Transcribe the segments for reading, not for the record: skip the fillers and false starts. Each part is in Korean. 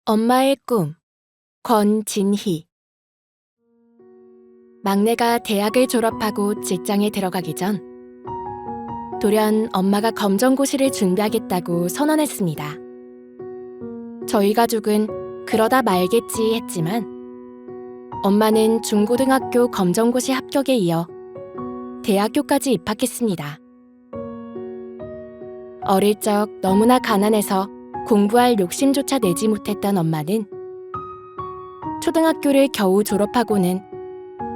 엄마의 꿈, 권진희. 막내가 대학을 졸업하고 직장에 들어가기 전 돌연 엄마가 검정고시를 준비하겠다고 선언했습니다. 저희 가족은 그러다 말겠지 했지만 엄마는 중고등학교 검정고시 합격에 이어 대학교까지 입학했습니다. 어릴 적 너무나 가난해서 공부할 욕심조차 내지 못했던 엄마는 초등학교를 겨우 졸업하고는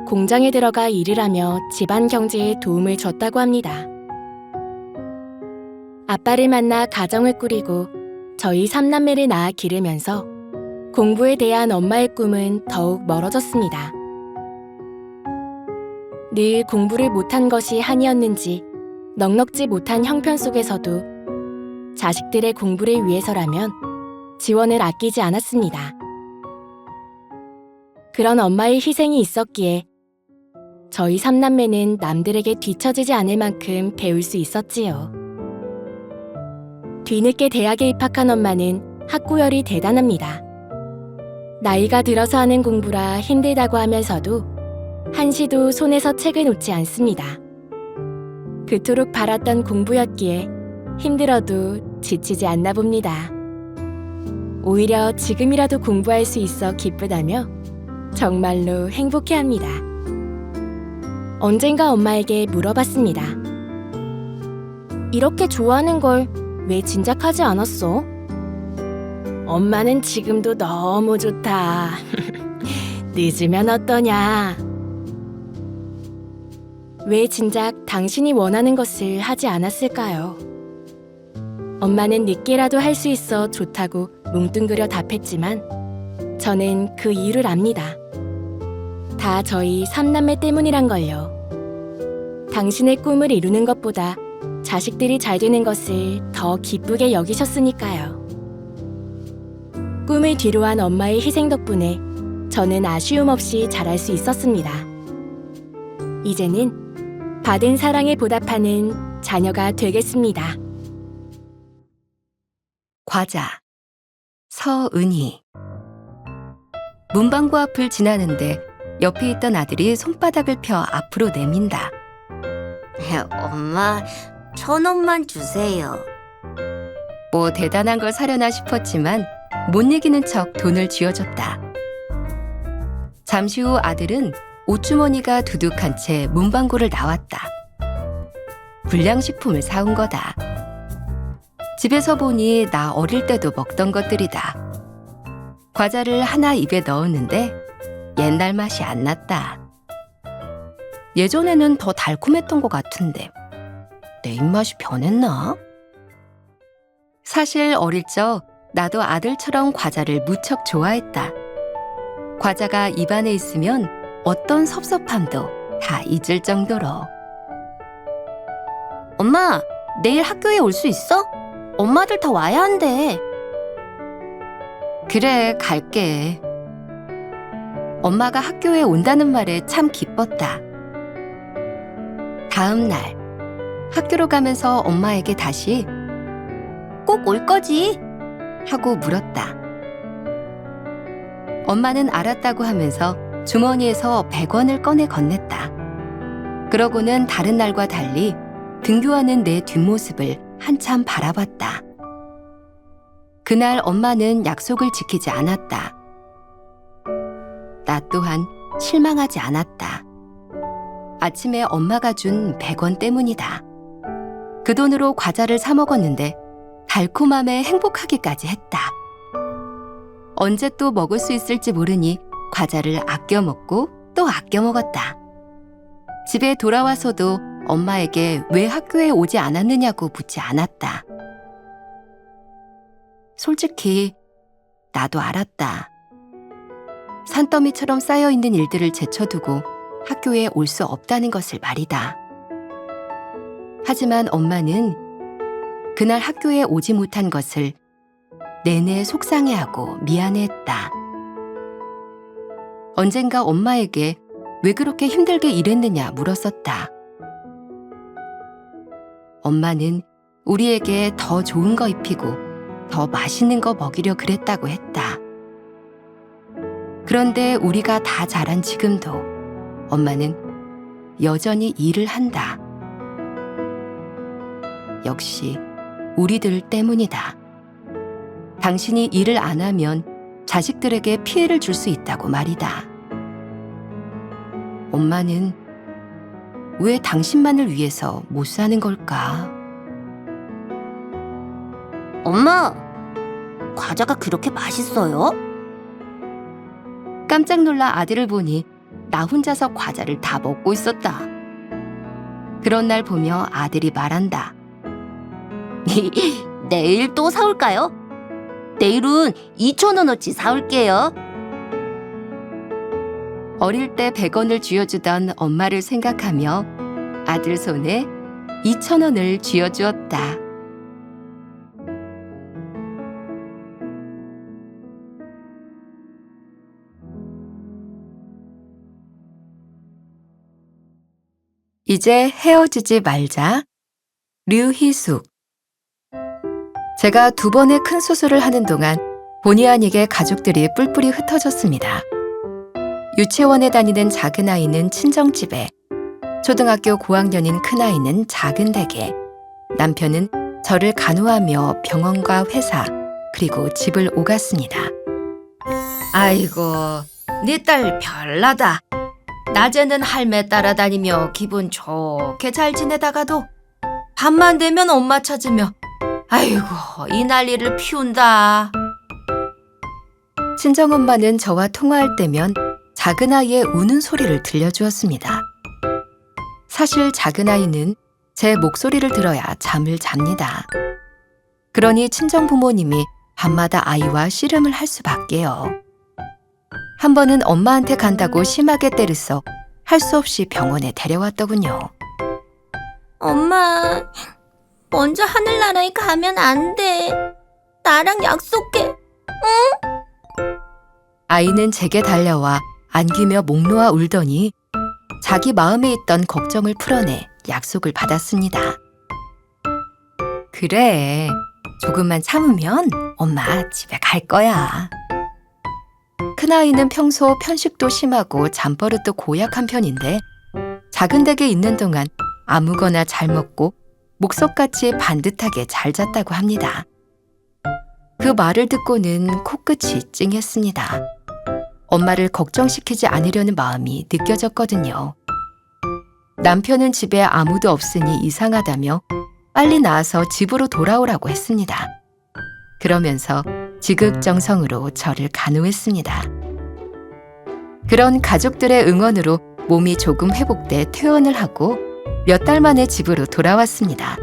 공장에 들어가 일을 하며 집안 경제에 도움을 줬다고 합니다. 아빠를 만나 가정을 꾸리고 저희 3남매를 낳아 기르면서 공부에 대한 엄마의 꿈은 더욱 멀어졌습니다. 늘 공부를 못한 것이 한이었는지 넉넉지 못한 형편 속에서도 자식들의 공부를 위해서라면 지원을 아끼지 않았습니다. 그런 엄마의 희생이 있었기에 저희 3남매는 남들에게 뒤처지지 않을 만큼 배울 수 있었지요. 뒤늦게 대학에 입학한 엄마는 학구열이 대단합니다. 나이가 들어서 하는 공부라 힘들다고 하면서도 한시도 손에서 책을 놓지 않습니다. 그토록 바랐던 공부였기에 힘들어도 지치지 않나 봅니다. 오히려 지금이라도 공부할 수 있어 기쁘다며 정말로 행복해합니다. 언젠가 엄마에게 물어봤습니다. 이렇게 좋아하는 걸 왜 진작하지 않았어? 엄마는 지금도 너무 좋다. 늦으면 어떠냐? 왜 진작 당신이 원하는 것을 하지 않았을까요? 엄마는 늦게라도 할 수 있어 좋다고 뭉뚱그려 답했지만 저는 그 이유를 압니다. 다 저희 3남매 때문이란걸요. 당신의 꿈을 이루는 것보다 자식들이 잘 되는 것을 더 기쁘게 여기셨으니까요. 꿈을 뒤로한 엄마의 희생 덕분에 저는 아쉬움 없이 자랄 수 있었습니다. 이제는 받은 사랑에 보답하는 자녀가 되겠습니다. 과자. 서은희. 문방구 앞을 지나는데 옆에 있던 아들이 손바닥을 펴 앞으로 내민다. 엄마, 1,000원만 주세요. 뭐 대단한 걸 사려나 싶었지만 못 이기는 척 돈을 쥐어줬다. 잠시 후 아들은 옷주머니가 두둑한 채 문방구를 나왔다. 불량식품을 사온 거다. 집에서 보니 나 어릴 때도 먹던 것들이다. 과자를 하나 입에 넣었는데 옛날 맛이 안 났다. 예전에는 더 달콤했던 것 같은데 내 입맛이 변했나? 사실 어릴 적 나도 아들처럼 과자를 무척 좋아했다. 과자가 입안에 있으면 어떤 섭섭함도 다 잊을 정도로. 엄마, 내일 학교에 올 수 있어? 엄마들 다 와야 한대. 그래, 갈게. 엄마가 학교에 온다는 말에 참 기뻤다. 다음 날 학교로 가면서 엄마에게 다시 꼭 올 거지? 하고 물었다. 엄마는 알았다고 하면서 주머니에서 100원을 꺼내 건넸다. 그러고는 다른 날과 달리 등교하는 내 뒷모습을 한참 바라봤다. 그날 엄마는 약속을 지키지 않았다. 나 또한 실망하지 않았다. 아침에 엄마가 준 100원 때문이다. 그 돈으로 과자를 사 먹었는데 달콤함에 행복하기까지 했다. 언제 또 먹을 수 있을지 모르니 과자를 아껴 먹고 또 아껴 먹었다. 집에 돌아와서도 엄마에게 왜 학교에 오지 않았느냐고 묻지 않았다. 솔직히 나도 알았다. 산더미처럼 쌓여있는 일들을 제쳐두고 학교에 올 수 없다는 것을 말이다. 하지만 엄마는 그날 학교에 오지 못한 것을 내내 속상해하고 미안해했다. 언젠가 엄마에게 왜 그렇게 힘들게 일했느냐 물었었다. 엄마는 우리에게 더 좋은 거 입히고 더 맛있는 거 먹이려 그랬다고 했다. 그런데 우리가 다 자란 지금도 엄마는 여전히 일을 한다. 역시 우리들 때문이다. 당신이 일을 안 하면 자식들에게 피해를 줄 수 있다고 말이다. 엄마는 왜 당신만을 위해서 못 사는 걸까? 엄마, 과자가 그렇게 맛있어요? 깜짝 놀라 아들을 보니 나 혼자서 과자를 다 먹고 있었다. 그런 날 보며 아들이 말한다. 내일 또 사올까요? 내일은 2,000원어치 사올게요. 어릴 때 100원을 쥐어주던 엄마를 생각하며 아들 손에 2,000원을 쥐어주었다. 이제 헤어지지 말자. 류희숙. 제가 2번의 큰 수술을 하는 동안 본의 아니게 가족들이 뿔뿔이 흩어졌습니다. 유치원에 다니는 작은 아이는 친정집에, 초등학교 고학년인 큰아이는 작은 댁에, 남편은 저를 간호하며 병원과 회사, 그리고 집을 오갔습니다. 아이고, 네 딸 별나다. 낮에는 할매 따라다니며 기분 좋게 잘 지내다가도 밤만 되면 엄마 찾으며 아이고, 이 난리를 피운다. 친정엄마는 저와 통화할 때면 작은 아이의 우는 소리를 들려주었습니다. 사실 작은 아이는 제 목소리를 들어야 잠을 잡니다. 그러니 친정부모님이 밤마다 아이와 씨름을 할 수밖에요. 한 번은 엄마한테 간다고 심하게 때려서 할 수 없이 병원에 데려왔더군요. 엄마, 먼저 하늘나라에 가면 안 돼. 나랑 약속해. 아이는 제게 달려와 안기며 목 놓아 울더니 자기 마음에 있던 걱정을 풀어내 약속을 받았습니다. 그래, 조금만 참으면 엄마 집에 갈 거야. 큰아이는 평소 편식도 심하고 잠버릇도 고약한 편인데 작은 댁에 있는 동안 아무거나 잘 먹고 목석같이 반듯하게 잘 잤다고 합니다. 그 말을 듣고는 코끝이 찡했습니다. 엄마를 걱정시키지 않으려는 마음이 느껴졌거든요. 남편은 집에 아무도 없으니 이상하다며 빨리 나와서 집으로 돌아오라고 했습니다. 그러면서 지극정성으로 저를 간호했습니다. 그런 가족들의 응원으로 몸이 조금 회복돼 퇴원을 하고 몇 달 만에 집으로 돌아왔습니다.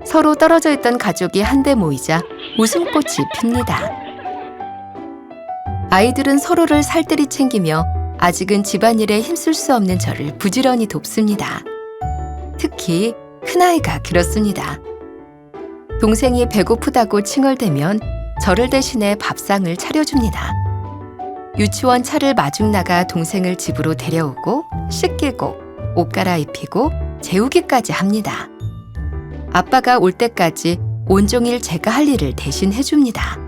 서로 떨어져 있던 가족이 한데 모이자 웃음꽃이 핍니다. 아이들은 서로를 살뜰히 챙기며 아직은 집안일에 힘쓸 수 없는 저를 부지런히 돕습니다. 특히 큰아이가 그렇습니다. 동생이 배고프다고 칭얼대면 저를 대신해 밥상을 차려줍니다. 유치원 차를 마중 나가 동생을 집으로 데려오고 씻기고 옷 갈아입히고 재우기까지 합니다. 아빠가 올 때까지 온종일 제가 할 일을 대신 해줍니다.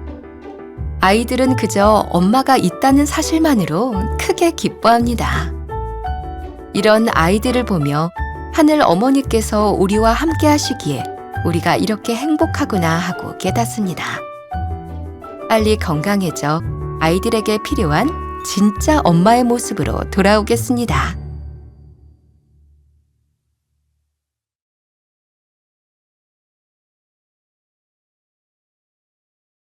아이들은 그저 엄마가 있다는 사실만으로 크게 기뻐합니다. 이런 아이들을 보며 하늘 어머니께서 우리와 함께 하시기에 우리가 이렇게 행복하구나 하고 깨닫습니다. 빨리 건강해져 아이들에게 필요한 진짜 엄마의 모습으로 돌아오겠습니다.